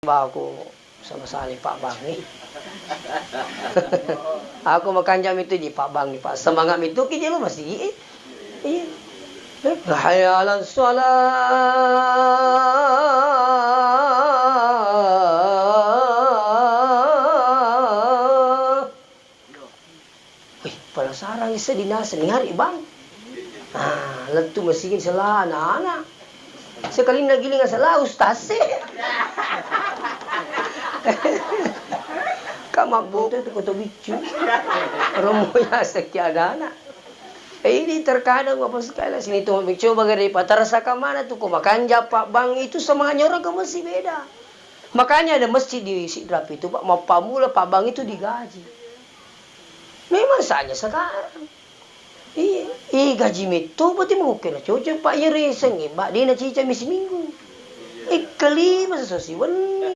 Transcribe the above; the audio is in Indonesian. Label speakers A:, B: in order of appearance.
A: Aku sama sekali Pak Bang nih. Aku makan jam itu di Pak Bang nih Pak. Semangat itu kita lo masih iya. Hayya 'alas shalah. Wih, penasaran sedina hari Bang. Ah, letu masikin salah anak-anak. Sekali nagiling salah ustaz sih. Kamak buto itu koto bicu. Romonya sekian anak. Ini terkadang apa sekali sini tuh coba dari Patarasa ke mana tuh kok makan Pak Bang itu semangatnya orang ke masih beda. Makanya ada masjid di Sidrap itu Pak, mau pamula Pak Bang itu digaji. Memang saja sekarang. Iya, gaji itu berarti mau kena cocok Pak Yereseng, Mbak Dina cica misi minggu. Kelima sesuai